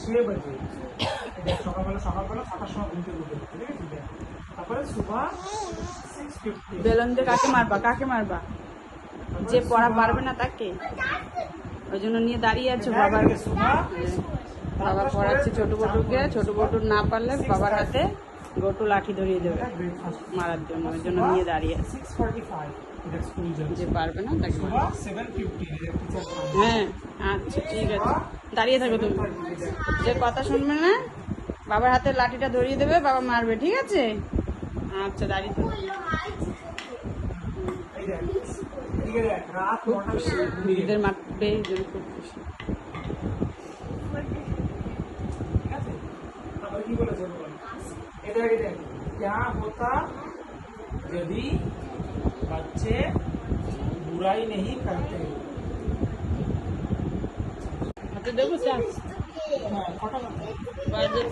6 बजे সকালবেলা 7টার সময় ঘুম থেকে উঠে, ঠিক আছে? তারপরে সুবহ 6:50 বেলুন দিয়ে কাকে মারবা যে পড়া পারবে না তাকে, ওই জন্য নিয়ে দাঁড়িয়ে আছো। বাবা পড়াচ্ছে ছোট বটুকে, ছোট বটু না পারলে বাবার হাতে গোটু লাঠি ধরিয়ে দেবে মারার জন্য, ওই জন্য নিয়ে দাঁড়িয়ে আছে। 6:45 এটা স্কুল যাচ্ছে, যে পারবে না তাকে সুবহ মারবে। 7:50 এটা টিচার। হ্যাঁ আচ্ছা ঠিক আছে, দাঁড়িয়ে থাকো তুমি। যে কথা শুনবে না বাবার হাতে লাঠিটা ধরিয়ে দেবে, বাবা মারবে, ঠিক আছে? আচ্ছা দাঁড়িয়ে থাকো। এই দেখ, এদিকে দেখ, রাত খুব 9টা খুশি, দিদিদের মারবে এই জন্য খুব খুশি। ঠিক আছে? তারপরে কি বলেছে বল? এই দেখ क्या होता यदि बच्चे बुराई नहीं करते। হাতে দেবো চা हाँ, फटाफट। বাজে